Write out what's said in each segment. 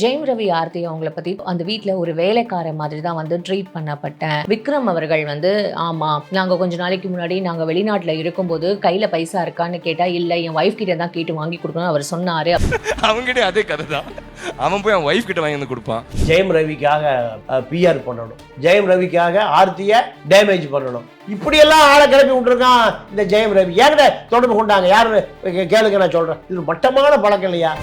ஜெயம் ரவி ஆர்த்தி அவங்கள பத்தி அந்த வீட்ல ஒரு வேலைக்கார மாதிரி தான் வந்து ட்ரீட் பண்ணப்பட்டேன். விக்ரம் அவர்கள் வந்து ஆமா நாங்க கொஞ்ச நாளைக்கு முன்னாடி நாங்க வெளிநாட்டுல இருக்கும்போது கையில பைசா இருக்கான்னு கேட்டா இல்ல என் வைஃப் கிட்ட தான் கேட்டு வாங்கி கொடுக்கணும் அவர் சொன்னாரு. அவங்ககிட்ட அதே கதை தான். அவன் போய் அவன் வைஃப் கிட்ட வாங்கி வந்து கொடுப்பான். ஜெயம் ரவிக்காக பிஆர் பண்ணணும், ஜெயம் ரவிக்காக ஆர்த்தியை டேமேஜ் பண்ணணும். இப்படியெல்லாம் ஆளை கிளப்பி விட்டுருக்கான் இந்த ஜெயம் ரவி. ஏங்கிட்ட தொடர்பு கொண்டாங்க யாரு கேளுங்க, நான் சொல்றேன். இது மட்டமான பழக்கம் இல்லையா?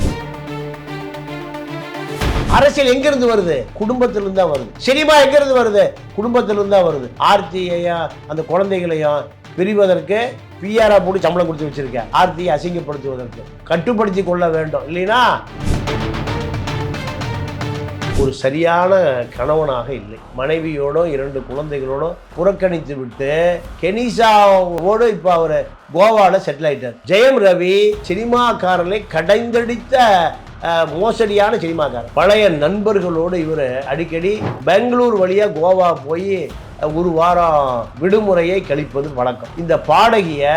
அரசியல் எங்கிருந்து வருது? குடும்பத்திலிருந்து தான் வருது. சினிமா எங்கிருந்து வருது? குடும்பத்திலிருந்து தான் வருது. ஆர்த்தியையும் அந்த குழந்தைகளையும் பிரிவதற்கு பிஆரா போட்டு சம்பளம் கொடுத்து வச்சிருக்கேன். ஆர்த்தியை அசிங்கப்படுத்துவதற்கு கட்டுப்படுத்தி கொள்ள வேண்டும். இல்லைன்னா ஒரு சரியான கணவனாக இல்லை. மனைவியோடும் 2 குழந்தைகளோடும் புறக்கணித்து விட்டு கெனிஷாவோடு இப்போ அவர் கோவாவில் செட்டில் ஆயிட்டார். ஜெயம் ரவி சினிமாக்காரனை கடைந்தடித்த மோசடியான சினிமாக்காரர். பழைய நண்பர்களோடு இவர் அடிக்கடி பெங்களூர் வழியா கோவா போய் ஒரு வாரம் விடுமுறையை கழிப்பது வழக்கம். இந்த பாடகிய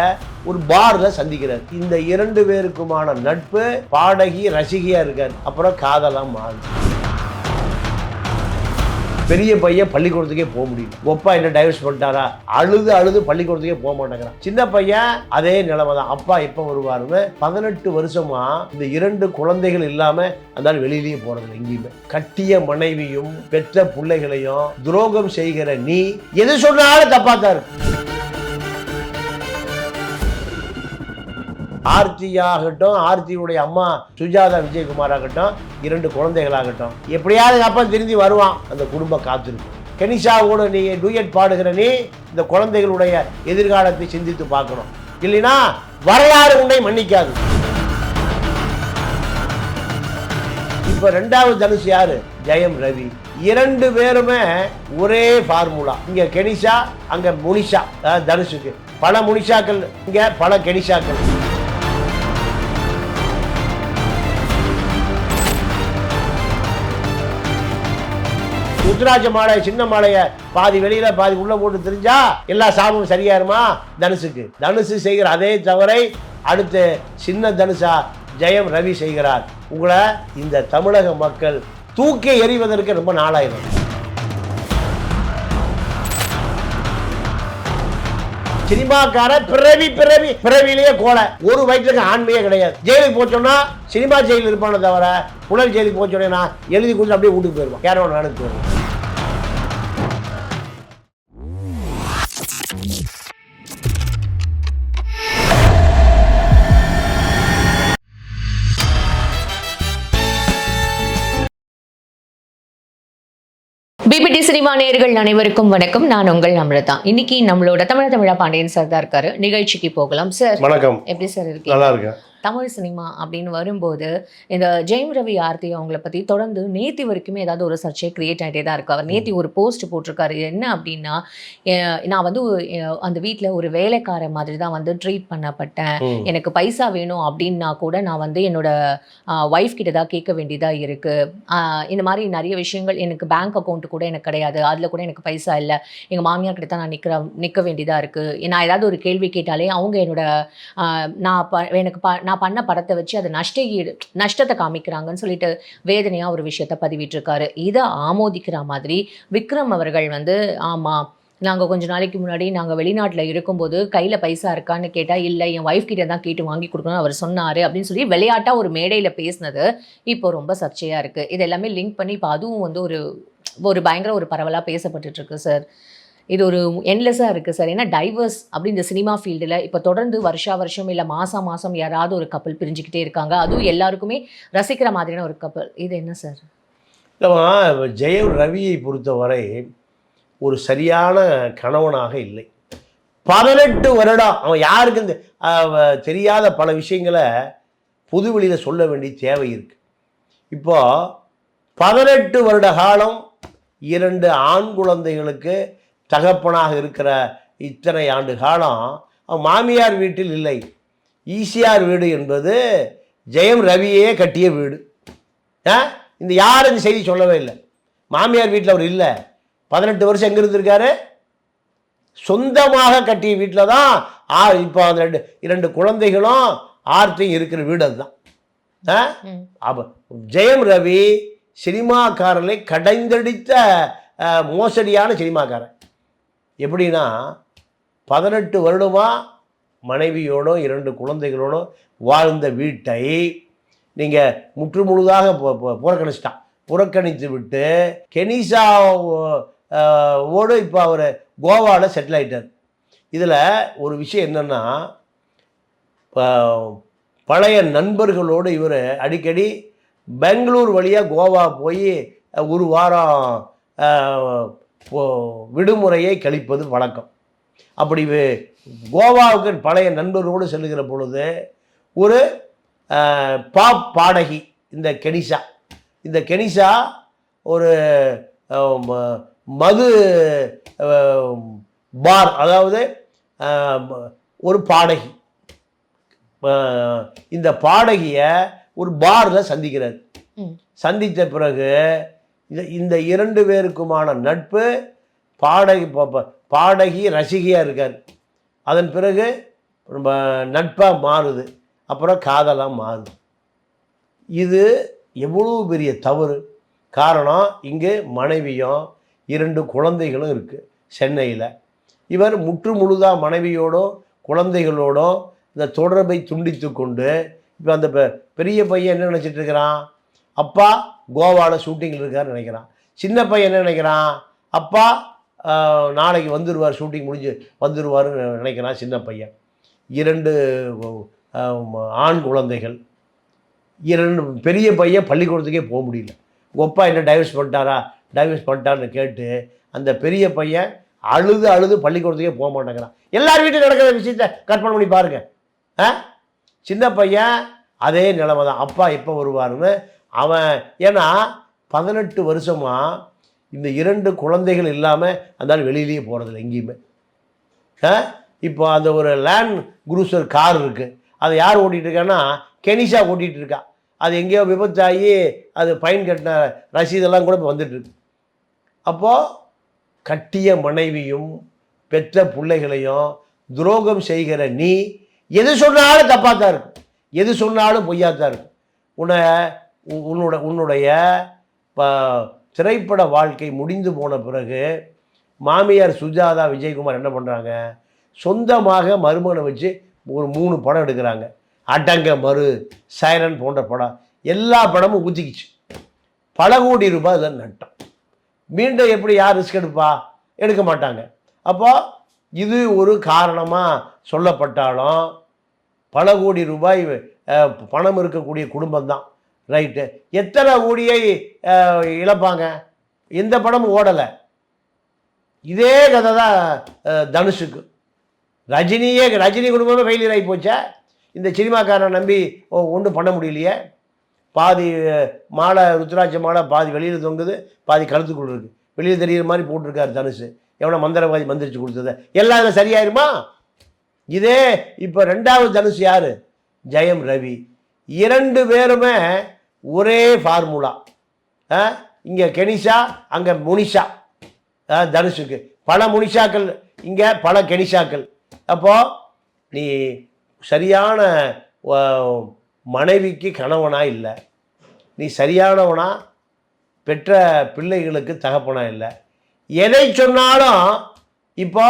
ஒரு பார்ல சந்திக்கிறார். இந்த 2 பேருக்குமான நட்பு பாடகி ரசிகையா இருக்காரு. அப்புறம் காதலாம் மாறுது. பெரிய பையன் பள்ளிக்கூடத்துக்கே போக முடியும். ஒப்பா என்ன டைவர்ஸ் பண்ணிட்டாரா? அழுது பள்ளிக்கூடத்துக்கே போக மாட்டேங்கிறான். சின்ன பையன் அதே நிலைமை தான். அப்பா எப்போ வருவாருன்னு 18 வருஷமா இந்த 2 குழந்தைகள் இல்லாம அந்த வெளியிலேயே போறதில்லை எங்கேயுமே. கட்டிய மனைவியும் பெற்ற பிள்ளைகளையும் துரோகம் செய்கிற நீ எது சொன்னாலும் தப்பாத்தான் இருக்கு. ஆர்த்தியாகட்டும், ஆர்த்தியுடைய அம்மா சுஜாதா விஜயகுமார் ஆகட்டும், 2 குழந்தைகளாகட்டும், எப்படியாவது அப்பா திரும்பி வருவான். அந்த குடும்பம் காத்திருக்கும். கெனிஷாவோட நீ டூயட் பாடுகிற நீ இந்த குழந்தைகளுடைய எதிர்காலத்தை சிந்தித்து பார்க்கணும். இல்லைன்னா வரலாறு உன்னை மன்னிக்காது. இப்ப 2வது தனுஷ் யாரு? ஜெயம் ரவி. 2 பேருமே ஒரே ஃபார்முலா. இங்க கெனிஷா, அங்க முனிஷா. தனுஷுக்கு பல முனிஷாக்கள், இங்க பல கெனிஷாக்கள். ருத்ராட்ச மாலை சின்ன மாலையை பாதி வெளியில பாதி உள்ள போட்டு தெரிஞ்சா எல்லா சாபமும் சரியாருமா? தனுஷுக்கு. தனுஷு செய்கிற அதே தவறை அடுத்து சின்ன தனுஷா ஜெயம் ரவி செய்கிறார். உங்களை இந்த தமிழக மக்கள் தூக்கி எறிவதற்கு ரொம்ப நாளாயிரும். சினிமாக்கார பிறவிலேயே கோலை. ஒரு வயிற்றுக்கு ஆண்மையே கிடையாது. ஜெயிலுக்கு போச்சோன்னா சினிமா ஜெயிலில் இருப்பானே தவிர புலர் ஜெயிலுக்கு போச்சோன்னா எழுதி கொடுத்து அப்படியே வீட்டுக்கு போயிருவான். கேரவன் நடந்து போயிருவான். பிபிடி சினிமா நேயர்கள் அனைவருக்கும் வணக்கம். நான் உங்கள் அமிர்தா. இன்னைக்கு நம்மளோட தமிழா பாண்டியன் சார் தான் இருக்காரு. நிகழ்ச்சிக்கு போகலாம் சார். வணக்கம். எப்படி சார் இருக்கீங்க? நல்லா இருக்கேன். தமிழ் சினிமா அப்படின்னு வரும்போது இந்த ஜெயம் ரவி ஆர்த்தி அவங்கள பற்றி தொடர்ந்து நேத்தி வரைக்குமே ஏதாவது ஒரு சர்ச்சை கிரியேட் ஆகிட்டே தான் இருக்கு. அவர் நேத்தி ஒரு போஸ்ட் போட்டிருக்காரு. என்ன அப்படின்னா, நான் வந்து அந்த வீட்டில் ஒரு வேலைக்கார மாதிரி தான் வந்து ட்ரீட் பண்ணப்பட்டேன். எனக்கு பைசா வேணும் அப்படின்னா கூட நான் வந்து என்னோட ஒய்ஃப் கிட்ட தான் கேட்க வேண்டியதாக இருக்குது. இந்த மாதிரி நிறைய விஷயங்கள். எனக்கு பேங்க் அக்கௌண்ட் கூட எனக்கு கிடையாது, அதில் கூட எனக்கு பைசா இல்லை. எங்கள் மாமியார் கிட்ட தான் நான் நிற்க வேண்டியதாக இருக்குது. நான் ஏதாவது ஒரு கேள்வி கேட்டாலே அவங்க என்னோட நான் பண்ண படத்தை வச்சு அதை நஷ்டத்தை காமிக்கிறாங்கன்னு சொல்லிட்டு வேதனையாக ஒரு விஷயத்த பதிவிட்டிருக்காரு. இதை ஆமோதிக்கிற மாதிரி விக்ரம் அவர்கள் வந்து ஆமாம் நாங்கள் கொஞ்ச நாளைக்கு முன்னாடி நாங்கள் வெளிநாட்டில் இருக்கும்போது கையில் பைசா இருக்கான்னு கேட்டால் இல்லை என் ஒய்ஃப் கிட்ட தான் கேட்டு வாங்கி கொடுக்கணும் அவர் சொன்னார் அப்படின்னு சொல்லி விளையாட்டாக ஒரு மேடையில் பேசினது இப்போ ரொம்ப சர்ச்சையாக இருக்குது. இது எல்லாமே லிங்க் பண்ணி இப்போ அதுவும் வந்து ஒரு பயங்கர ஒரு பரவலாக பேசப்பட்டுருக்கு சார். இது ஒரு என்லெஸ்ஸாக இருக்குது சார். ஏன்னா டைவர்ஸ் அப்படி இந்த சினிமா ஃபீல்டில் இப்போ தொடர்ந்து வருஷம் இல்லை மாதம் யாராவது ஒரு கப்பல் பிரிஞ்சுக்கிட்டே இருக்காங்க. அதுவும் எல்லாருக்குமே ரசிக்கிற மாதிரியான ஒரு கப்பல். இது என்ன சார்? இல்லைம்மா, ஜெயம் ரவியை பொறுத்தவரை ஒரு சரியான கணவனாக இல்லை. 18 வருடம் அவன் யாருக்கு இந்த தெரியாத பல விஷயங்களை பொதுவெளியில் சொல்ல வேண்டிய தேவை இருக்குது. இப்போ 18 வருட காலம் 2 ஆண் குழந்தைகளுக்கு தகப்பனாக இருக்கிற இத்தனை ஆண்டு காலம் அவன் மாமியார் வீட்டில் இல்லை. ஈசிஆர் வீடு என்பது ஜெயம் ரவியே கட்டிய வீடு. இந்த யாரும் இந்த செய்தி சொல்லவே இல்லை. மாமியார் வீட்டில் அவர் இல்லை. 18 வருஷம் எங்கே இருந்திருக்காரு? சொந்தமாக கட்டிய வீட்டில் தான் இப்போ அந்த 2 குழந்தைகளும் ஆர்த்தியும் இருக்கிற வீடு அதுதான். அப்போ ஜெயம் ரவி சினிமாக்காரனை கடைந்தடித்த மோசடியான சினிமாக்காரன். எப்படின்னா 18 வருடமாக மனைவியோட 2 குழந்தைகளோட வாழ்ந்த வீட்டை நீங்கள் முற்று முழுதாக புறக்கணித்து விட்டு கெனிஷா ஓடு இப்போ அவர் கோவாவில் செட்டில் ஆகிட்டார். இதில் ஒரு விஷயம் என்னென்னா, பழைய நண்பர்களோடு இவர் அடிக்கடி பெங்களூர் வழியாக கோவா போய் ஒரு வாரம் விடுமுறையை கழிப்பது வழக்கம். அப்படி கோவாவுக்கு பழைய நண்பர்களோடு செல்லுகிற பொழுது ஒரு பாப் பாடகி இந்த கெனிஷா ஒரு மது பார், அதாவது ஒரு பாடகி, இந்த பாடகியை ஒரு பாரில் சந்திக்கிறார். சந்தித்த பிறகு இந்த 2 பேருக்குமான நட்பு, பாடகி ரசிகையாக இருக்கார். அதன் பிறகு நட்பாக மாறுது, அப்புறம் காதலாக மாறுது. இது எவ்வளோ பெரிய தவறு. காரணம், இங்கு மனைவியும் 2 குழந்தைகளும் இருக்குது சென்னையில். இவர் முற்று முழுதாக மனைவியோடும் குழந்தைகளோடும் இந்த தொடர்பை துண்டித்து கொண்டு இப்போ அந்த பெரிய பையன் என்ன நினச்சிட்டு இருக்கிறான், அப்பா கோவாவில் ஷூட்டிங்கில் இருக்காருன்னு நினைக்கிறான். சின்ன பையன் என்ன நினைக்கிறான், அப்பா நாளைக்கு வந்துடுவார், ஷூட்டிங் முடிஞ்சு வந்துடுவார்னு நினைக்கிறான் சின்ன பையன். 2 ஆண் குழந்தைகள், 2 பெரிய பையன் பள்ளிக்கூடத்துக்கே போக முடியல. உங்கள் அப்பா என்ன டைவர்ஸ் பண்ணிட்டாருன்னு கேட்டு அந்த பெரிய பையன் அழுது பள்ளிக்கூடத்துக்கே போக மாட்டேங்கிறான். எல்லார் வீட்டில் நடக்கிற விஷயத்தை கற்பனை பண்ணி பாருங்க. சின்ன பையன் அதே நிலைமை தான், அப்பா எப்போ வருவாருன்னு அவன். ஏன்னா 18 வருஷமாக இந்த 2 குழந்தைகள் இல்லாமல் அந்த வெளியிலேயே போகிறதில்ல எங்கேயுமே. இப்போ அந்த ஒரு லேண்ட் குரூசர் கார் இருக்குது, அதை யார் ஓட்டிகிட்டு இருக்கான்னா கெனிஷா ஓட்டிகிட்டு இருக்கா. அது எங்கேயோ விபத்தாகி அது ஃபைன் கட்டின ரசீதெல்லாம் கூட இப்போ வந்துட்டுருக்கு. அப்போது கட்டிய மனைவியும் பெற்ற பிள்ளைகளையும் துரோகம் செய்கிற நீ எது சொன்னாலும் தப்பாக தான் இருக்கும், எது சொன்னாலும் பொய்யாத்தான் இருக்கும். உன்னுடைய திரைப்பட வாழ்க்கை முடிந்து போன பிறகு மாமியார் சுஜாதா விஜயகுமார் என்ன பண்ணுறாங்க, சொந்தமாக மருமகனை வச்சு ஒரு 3 படம் எடுக்கிறாங்க. அடங்க மறு, சைரன் போன்ற படம், எல்லா படமும் ஊற்றிக்கிச்சு. பல கோடி ரூபாய் இதில் நட்டம். மீண்டும் எப்படி யார் ரிஸ்க் எடுக்க மாட்டாங்க. அப்போ இது ஒரு காரணமாக சொல்லப்பட்டாலும் பல கோடி ரூபாய் பணம் இருக்கக்கூடிய குடும்பம் தான், ரைட்டு. எத்தனை கோடியை இழப்பாங்க, எந்த படமும் ஓடலை. இதே கதை தான் தனுஷுக்கு. ரஜினி குடும்பமே ஃபெயிலியர் ஆகி போச்சா. இந்த சினிமாக்காரனை நம்பி ஒன்றும் பண்ண முடியலையே. பாதி மாலை, ருத்ராட்ச மாலை பாதி வெளியில் தொங்குது, பாதி கழுத்துக்குள்ள இருக்குது. வெளியில் தெரிகிற மாதிரி போட்டிருக்காரு தனுஷு. எவனை மந்திரவாதி மந்திரிச்சு கொடுத்தது எல்லாம் இதில் சரியாயிருமா? இதே இப்போ 2வது தனுஷ் யார், ஜெயம் ரவி. 2 பேருமே ஒரே ஃபார்முலா. இங்கே கெனிஷா, அங்கே முனிஷா. தனுஷுக்கு பல முனிஷாக்கள், இங்கே பல கெனிஷாக்கள். அப்போது நீ சரியான மனைவிக்கு கணவனா இல்லை, நீ சரியானவனா பெற்ற பிள்ளைகளுக்கு தகப்பனா இல்லை. எதை சொன்னாலும் இப்போ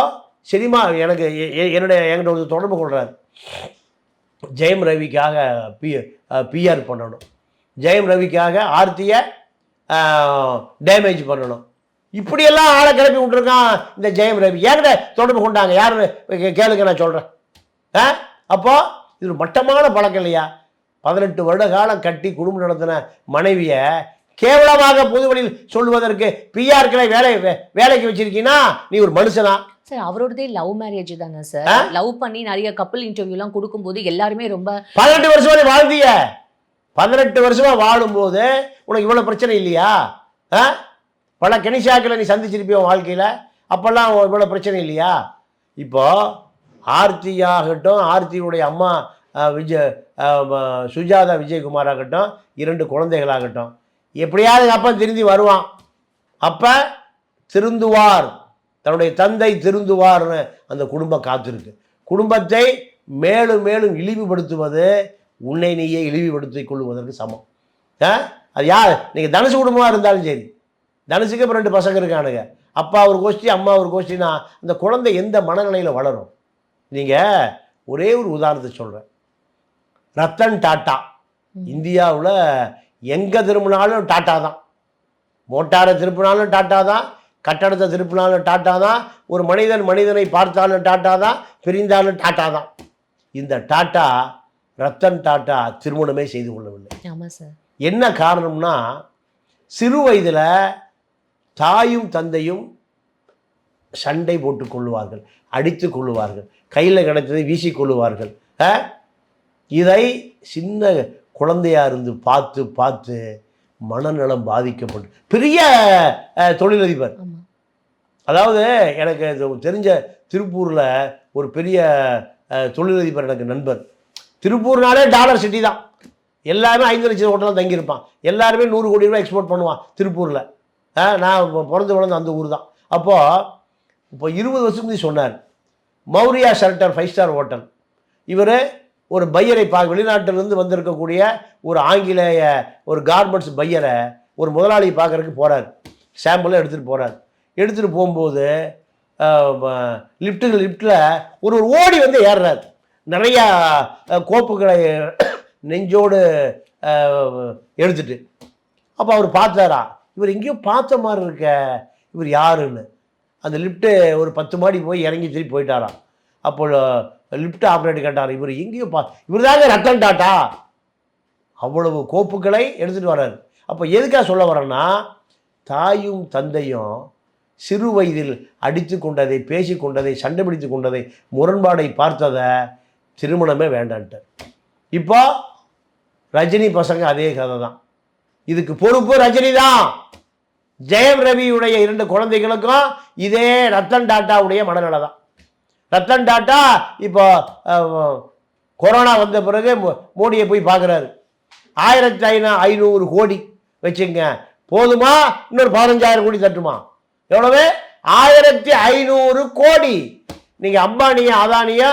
சினிமா என்கிட்ட ஒரு தொடர்பு கொள்கிறார், ஜெயம் ரவிக்காக பிஆர் பண்ணணும், ஜெயம் ரவிக்காக ஆர்த்தியை டேமேஜ் பண்ணணும், இப்படியெல்லாம் ஆளை கிளப்பி விட்டுருக்கான் இந்த ஜெயம் ரவி. என்கிட்ட தொடர்பு கொண்டாங்க, யாருன்னு கேளுங்க, நான் சொல்கிறேன். அப்போது இது ஒரு மட்டமான பழக்கம் இல்லையா? 18 வருட காலம் கட்டி குடும்பம் நடத்தின மனைவியை கேவலமாக பொது வழியில் சொல்வதற்கு பிஆர்களை வேலைக்கு வச்சிருக்கீங்கன்னா நீ ஒரு மனுஷனா? சார், அவரோடதே லவ் மேரேஜ் தானே சார். லவ் பண்ணி நிறைய கப்பல் இன்டர்வியூலாம் கொடுக்கும்போது எல்லாருமே ரொம்ப 18 வருஷமா வாழ்ந்திய, 18 வருஷமா வாழும்போது உனக்கு இவ்வளோ பிரச்சனை இல்லையா? பல கெனிஷாக்களை நீ சந்திச்சிருப்பிய வாழ்க்கையில், அப்போல்லாம் இவ்வளோ பிரச்சனை இல்லையா? இப்போ ஆர்த்தியாகட்டும், ஆர்த்தியுடைய அம்மா சுஜாதா விஜயகுமார் ஆகட்டும், 2 குழந்தைகளாகட்டும், எப்படியாவது அப்பா திருந்தி வருவான். அப்போ திருந்துவார், தன்னுடைய தந்தை திருந்துவார்னு அந்த குடும்பம் காத்திருக்கு. குடும்பத்தை மேலும் மேலும் இழிவுபடுத்துவது உன்னை நீயே இழிவுபடுத்திக் கொள்வதற்கு சமம். அது யார் நீங்கள் தனுசு குடும்பமாக இருந்தாலும் சரி, தனுசுக்கு இப்போ 2 பசங்க இருக்கானுங்க, அப்பா ஒரு கோஷ்டி அம்மா ஒரு கோஷ்டினா அந்த குழந்தை எந்த மனநிலையில் வளரும்? நீங்கள் ஒரே ஒரு உதாரணத்தை சொல்கிறேன். ரத்தன் டாட்டா இந்தியாவில் எங்கே திரும்பினாலும் டாட்டா தான். மோட்டாரை திருப்பினாலும் டாட்டா தான், கட்டடத்தை திருப்பினாலும் டாட்டா தான், ஒரு மனிதனை பார்த்தாலும் டாட்டா தான், பிரிந்தாலும் டாட்டா தான். இந்த டாட்டா ரத்தன் டாட்டா திருமணமே செய்து கொள்ளவில்லை. ஆமாம் சார். என்ன காரணம்னா, சிறு வயதில் தாயும் தந்தையும் சண்டை போட்டு கொள்ளுவார்கள், அடித்து கொள்ளுவார்கள், கையில் கிடைத்ததை வீசி கொள்ளுவார்கள். இதை சின்ன குழந்தையா இருந்து பார்த்து பார்த்து மனநலம் பாதிக்கப்பட்டு பெரிய தொழிலதிபர். அதாவது எனக்கு தெரிஞ்ச திருப்பூரில் ஒரு பெரிய தொழிலதிபர் எனக்கு நண்பர். திருப்பூர்னாலே டாலர் சிட்டி தான், எல்லாருமே 5 லட்சம் ஹோட்டலில் தங்கியிருப்பான், எல்லாருமே 100 கோடி ரூபாய் எக்ஸ்போர்ட் பண்ணுவான் திருப்பூரில். நான் பிறந்து வளர்ந்த அந்த ஊர் தான். அப்போது இப்போ 20 வருஷத்துக்கு முந்தைய சொன்னார், மௌரியா ஷெல்டர் 5 ஸ்டார் ஹோட்டல். இவர் ஒரு பையரை வெளிநாட்டிலிருந்து வந்திருக்கக்கூடிய ஒரு ஆங்கிலேய ஒரு கார்மெண்ட்ஸ் பையரை ஒரு முதலாளியை பார்க்கறதுக்கு போகிறார், சாம்பிளை எடுத்துகிட்டு போகிறார். எடுத்துகிட்டு போகும்போது லிஃப்ட்டில் ஒரு ஓடி வந்து ஏறுறார், நிறையா கோப்புகளை நெஞ்சோடு எடுத்துட்டு. அப்போ அவர் பார்த்தாரா, இவர் எங்கேயோ பார்த்த மாதிரி இருக்க, இவர் யாருன்னு. அந்த லிஃப்ட்டு ஒரு 10 மாடி போய் இறங்கி திருப்பி போயிட்டாராம். அப்போ லிஃப்ட் ஆப்ரேட்டர் கேட்டார், இவர் எங்கேயோ இவர் தாங்க ரத்தன் டாட்டா, அவ்வளவு கோப்புகளை எடுத்துகிட்டு வர்றாரு. அப்போ எதுக்காக சொல்ல வரேன்னா, தாயும் தந்தையும் சிறு வயதில் அடித்து கொண்டதை, பேசி கொண்டதை, சண்டை பிடித்து கொண்டதை, முரண்பாடை பார்த்ததை திருமணமே வேண்டான்ட்டு. இப்போ ரஜினி பசங்க அதே கதை தான். இதுக்கு பொறுப்பு ரஜினி தான். ஜெயம் ரவியுடைய 2 குழந்தைகளுக்கும் இதே ரத்தன் டாட்டாவுடைய மனநிலை தான். ரத்தன் டாட்டா இப்போ கொரோனா வந்த பிறகு மோடியை போய் பார்க்குறாரு. 1500 கோடி வச்சுங்க, போதுமா? இன்னொரு 15,000 கோடி தட்டுமா? எவ்வளவு? 1500 கோடி. நீங்கள் அம்பானியா அதானியா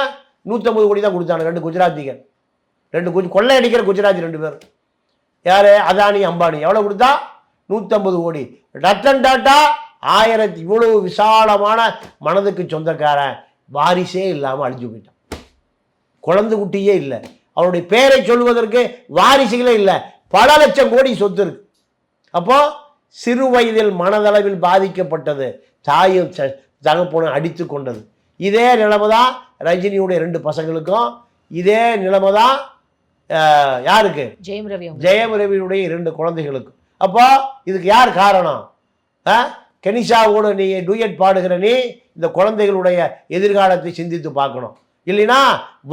150 கோடி தான் கொடுத்தாங்க. 2 குஜராத்திகள், 2 கொள்ளை அடிக்கிற குஜராத்தி 2 பேர். யார்? அதானி அம்பானி. எவ்வளோ கொடுத்தா? 150 கோடி. ரத்தன் டாட்டா இவ்வளவு விசாலமான மனதுக்கு சொந்தக்காரன், வாரிசே இல்லாமல் அழிஞ்சு போயிட்டான். குழந்தை குட்டியே இல்லை, அவருடைய பேரை சொல்வதற்கு வாரிசுகளே இல்லை, பல லட்சம் கோடி சொத்து இருக்கு. அப்போ சிறு வயதில் மனதளவில் பாதிக்கப்பட்டது, தாயும் தகப்பனும் அடித்து கொண்டது. இதே நிலைமை தான் ரஜினியுடைய 2 பசங்களுக்கும், இதே நிலைமை தான் யாருக்கு? ஜெயம் ரவியுடைய 2 குழந்தைகளுக்கும். அப்போ இதுக்கு யார் காரணம்? கெனிஷாவோடு நீ டூயட் பாடுகிற நீ இந்த குழந்தைகளுடைய எதிர்காலத்தை சிந்தித்து பார்க்கணும். இல்லைன்னா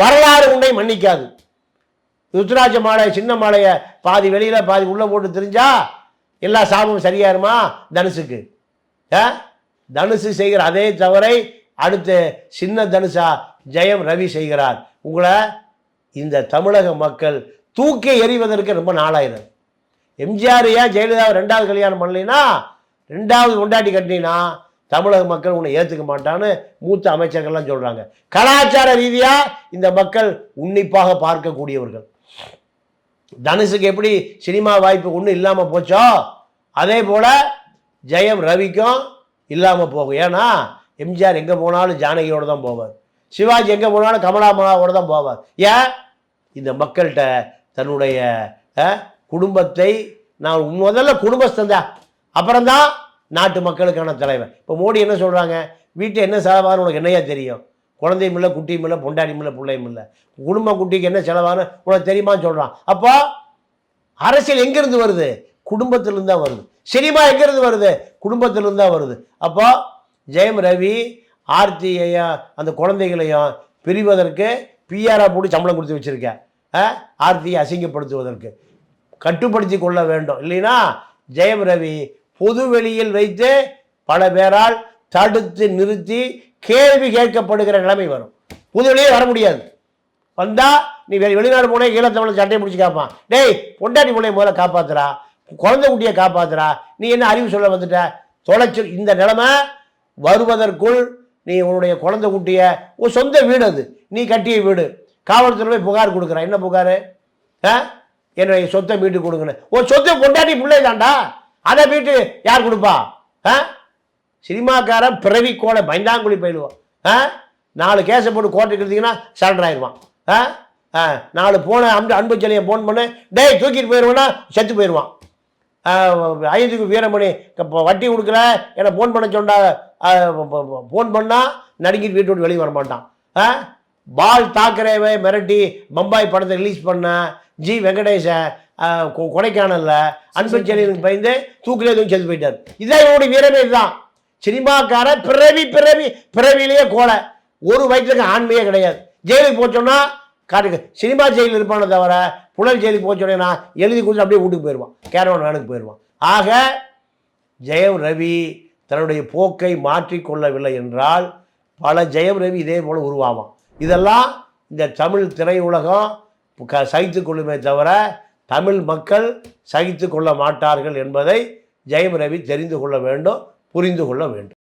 வரலாறு உன்னை மன்னிக்காது. ருத்ராட்ச மாலை, சின்ன மாலையை பாதி வெளியில் பாதி உள்ளே போட்டு தெரிஞ்சா எல்லா சாபமும் சரியாயிருமா? தனுசுக்கு தனுசு செய்கிற அதே தவறை அடுத்து சின்ன தனுஷா ஜெயம் ரவி செய்கிறார். உங்களை இந்த தமிழக மக்கள் தூக்கி எறிவதற்கு ரொம்ப நாளாயிரம். எம்ஜிஆர் ஏன் ஜெயலலிதாவை 2வது கல்யாணம் பண்ணலைன்னா, 2வது கொண்டாட்டி கட்டினா தமிழக மக்கள் உன்னை ஏற்றுக்க மாட்டான்னு மூத்த அமைச்சர்கள்லாம் சொல்கிறாங்க. கலாச்சார ரீதியாக இந்த மக்கள் உன்னிப்பாக பார்க்கக்கூடியவர்கள். தனுஷுக்கு எப்படி சினிமா வாய்ப்பு ஒன்றும் இல்லாமல் போச்சோ, அதே போல் ஜெயம் ரவிக்கும் இல்லாமல் போகும். ஏன்னா எம்ஜிஆர் எங்கே போனாலும் ஜானகியோடு தான் போவார், சிவாஜி எங்கே போனாலும் கமலாமலாவோடு தான் போவார். ஏன்? இந்த மக்கள்கிட்ட தன்னுடைய குடும்பத்தை நான் முதல்ல குடும்பஸ்தன் தான், அப்புறம்தான் நாட்டு மக்களுக்கான தலைவர். இப்போ மோடி என்ன சொல்கிறாங்க? வீட்டில் என்ன செலவான்னு உனக்கு என்னையா தெரியும்? குழந்தையும் இல்லை, குட்டியும் இல்லை, பொண்டாட்டியும் இல்லை, பிள்ளையும் இல்லை, குடும்ப குட்டிக்கு என்ன செலவான்னு உனக்கு தெரியுமான்னு சொல்கிறான். அப்போ அரசியல் எங்கேருந்து வருது? குடும்பத்திலிருந்து தான் வருது. சினிமா எங்கேருந்து வருது? குடும்பத்திலிருந்து தான் வருது. அப்போ ஜெயம் ரவி ஆர்த்தியையும் அந்த குழந்தைகளையும் பிரிவதற்கு பிஆராக போட்டு சம்பளம் கொடுத்து வச்சுருக்கேன். ஆர்த்தியை அசிங்கப்படுத்துவதற்கு கட்டுப்படுத்தி கொள்ள வேண்டும். இல்லைன்னா ஜெயம் ரவி பொது வெளியில் வைத்து பல பேரால் தடுத்து நிறுத்தி கேள்வி கேட்கப்படுகிற நிலைமை வரும். பொது வெளியே வர முடியாது. வந்தால் நீ வெளிநாடு போனே ஈழத்தமிழ் சட்டையை பிடிச்சி காப்பான். டேய், பொண்டாட்டி பிள்ளைய முதல்ல காப்பாற்றுறா, குழந்தை குட்டியை காப்பாற்றுறா, நீ என்ன அறிவு சொல்ல வந்துட்ட? தொலைச்சு. இந்த நிலைமை வருவதற்குள் நீ உன்னுடைய குழந்தை குட்டியை, உன் சொந்த வீடு அது, நீ கட்டிய வீடு, காவல்துறை போய் புகார் கொடுக்குற. என்ன புகார்? என்னுடைய சொத்தை மீட்டு கொடுங்கன்னு. ஒரு சொத்தை கொண்டாடி பிள்ளை தாண்டா, அதை மீட்டு யார் கொடுப்பா? சினிமாக்காரன் பிறவி கோலை பைந்தாங்குழி போயிடுவான். 4 கேஸை போட்டு கோர்ட்டுக்கு எடுத்தீங்கன்னா சரண்டர் ஆயிடுவான். 4 போன அன்பு செல்லியை ஃபோன் பண்ணு, டேய் தூக்கிட்டு போயிடுவான்னா செத்து போயிடுவான். ஐந்துக்கு வீரமணி வட்டி கொடுக்கல என்னை ஃபோன் பண்ண சொன்னா, ஃபோன் பண்ணால் நடுங்கிட்டு வீட்டு விட்டு வெளியே வர மாட்டான். பால் தாக்கரேவை மிரட்டி பம்பாய் படத்தை ரிலீஸ் பண்ண ஜி வெங்கடேசன் கொடைக்கானல்ல அன்பு செல்லியனுக்கு பயந்து தூக்கிலே தூக்கி செத்து போயிட்டார். இதான் இவனுடைய வீரமே. இதுதான் சினிமாக்கார பிறவிலேயே கோலை. ஒரு வயிற்றுக்கு ஆண்மையே கிடையாது. ஜெயிலுக்கு போச்சோன்னா காட்டுக்கு சினிமா ஜெயிலில் இருப்பானே தவிர புழல் ஜெயிலுக்கு போச்சோன்னா எழுதி கொடுத்து அப்படியே வீட்டுக்கு போயிடுவான், கேரவன் வேனுக்கு போயிடுவான். ஆக ஜெயம் ரவி தன்னுடைய போக்கை மாற்றிக்கொள்ளவில்லை என்றால் பல ஜெயம் ரவி இதே போல் உருவாவான். இதெல்லாம் இந்த தமிழ் திரையுலகம் சகித்து கொள்ளுமே தவிர தமிழ் மக்கள் சகித்து கொள்ள மாட்டார்கள் என்பதை ஜெயம் ரவி தெரிந்து கொள்ள வேண்டும், புரிந்து கொள்ள வேண்டும்.